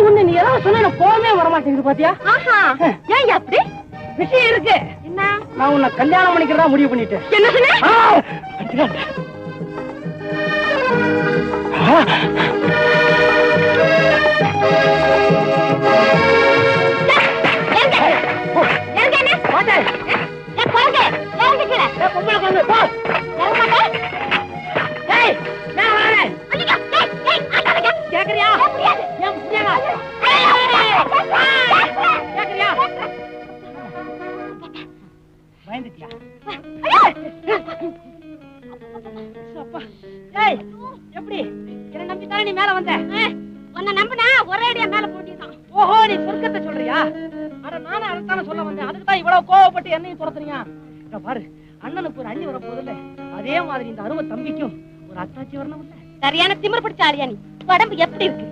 உன்னை நீ ஏதாவது சொன்ன போகவே வர மாட்டேங்குது பாத்தியா? ஏன் அப்படி விஷயம் இருக்கு? என்ன? நான் உன்னை கல்யாணம் பண்ணிக்கிறதா முடிவு பண்ணிட்டேன். என்ன சொன்ன? எப்படி என்ன நம்பித்தானே நீ மேல வந்த? உன்னை நம்பினா ஒரேடியா மேல போட்டிதான். ஓஹோ, நீ சொர்க்கத்தை சொல்றியா? அட நானும் அதைத்தானே சொல்ல வந்தேன். அதுக்கு தான் இவ்வளவு கோவப்பட்டு என்னையும் துரத்துறியா? பாரு, அண்ணனுக்கு ஒரு அண்ணி வர போதில்ல, அதே மாதிரி இந்த அருமை தம்பிக்கும் ஒரு அத்தாச்சி வரணும். சரியான திமிர் பிடிச்ச ஆளியா நீ. உடம்பு எப்படி இருக்கு?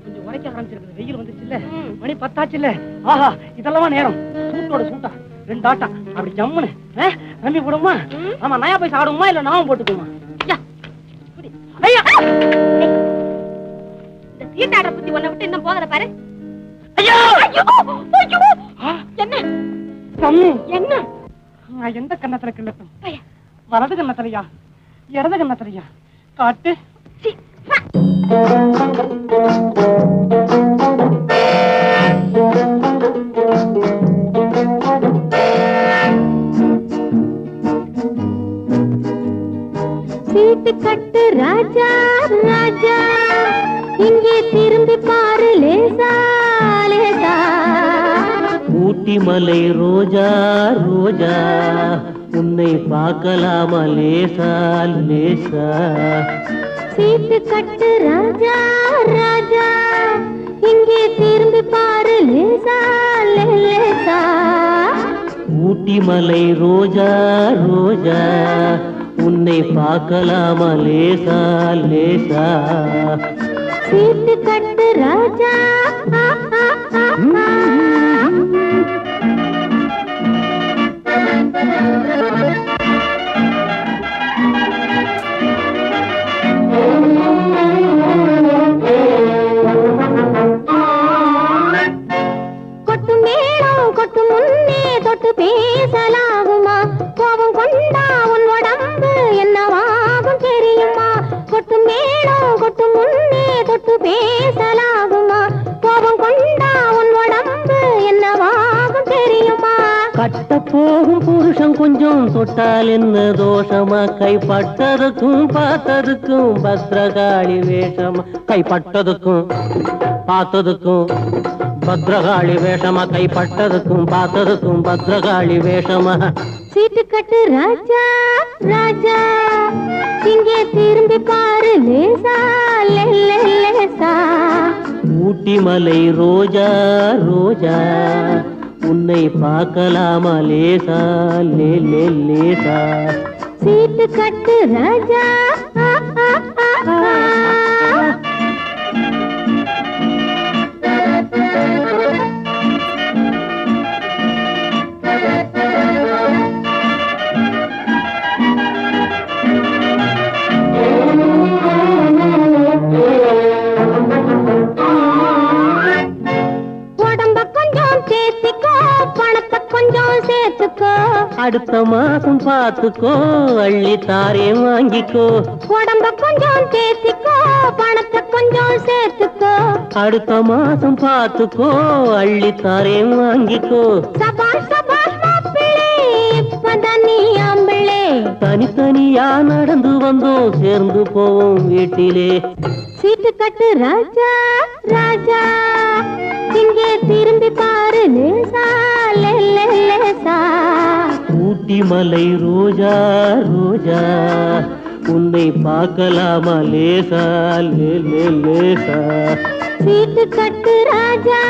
கொஞ்சம் உரைக்க ஆரம்பிச்சிருக்குது. வெயில் வந்துருச்சு இல்ல, மணி 10 ஆச்சு இல்ல. ஆஹா, இதெல்லாம் நேரம். சூட்டோட சூட்டா 2 ஆட்டம் அப்படி ஜம்முன்னு நம்பி போடுமா? ஆமா, நயா போய் சாடுமா இல்ல நாம போட்டுக்குமா? இந்த சீட்டாட புத்தி உன்னை விட்டு இன்னும் போகல பாரு. என்ன என்ன எந்த கண்ணத்துல கிள்ளட்டும்? வலது கண்ணத்திலையா இடது கண்ணத்திலையா? காட்டு. சீட்டு கட்டு ராஜா ராஜா, இங்கே திரும்பி பாரு லேசா லேசா. ஊட்டி மலை ரோஜா ரோஜா, உன்னை பார்க்கலாமா லேசா லேசா. சீட்டு கட்டு ராஜா ராஜா, இங்கே திரும்பி பாரு லேசா லேசா. ஊட்டி மலை ரோஜா ரோஜா, உன்னை பார்க்கலாமா லேசா லேசா. சீட்டு கட்டு ராஜா. கொட்டு மேளம் கொட்டு முன்னே தொட்டு பேசலாகுமா? கோபம் கொண்டா உன் உடம்பு என்னவாகும் தெரியுமா? கொட்டு மேளம் கொட்டு முன்னே தொட்டு பேசலாகுமா? கோபம் கொண்டா உன் உடம்பு என்னவாகும் தெரியுமா? கட்ட போகும் புருஷன் கொஞ்சம் தொட்டால் என்ன தோஷமா? கைப்பட்டதுக்கும் பார்த்ததுக்கும் பத்ரகாளி வேஷமா? கைப்பட்டதுக்கும் பார்த்ததுக்கும் பத்ரகாளி வேஷமா? கைப்பட்டதுக்கும் பார்த்ததுக்கும் பத்ரகாளி வேஷமா? சீட்டு கட்டு ராஜா ராஜா, இங்கே திரும்பி பாரு லேசா லேசா. ஊட்டி மலை ரோஜா ரோஜா, உன்னை பார்க்கலாமா லேசா லேசா. சீட்டு கட்டு ராஜா. அடுத்த மாசம் பார்த்துக்கோ, அள்ளி தாரே வாங்கிக்கோ. உடம்ப கொஞ்சம் தேத்திக்கோ, பணத்தை கொஞ்சம் சேர்த்துக்கோ. அடுத்த மாசம் பார்த்துக்கோ, அள்ளி தாரே வாங்கிக்கோ. சபாஷ் சபாஷ் மாப்பிள்ளை, இப்பதான் நீ ஆம்பிள்ளை. தனித்தனியா நடந்து வந்தோம், சேர்ந்து போவோம் வீட்டிலே. சீட்டு கட்டு ராஜா ராஜா, இங்கே திரும்பி பாரு லேசா லேசா. ஊட்டி மலை ரோஜா ரோஜா, உன்னை பார்க்கலாமா லேசா லேசா. சீட்டு கட்டு ராஜா.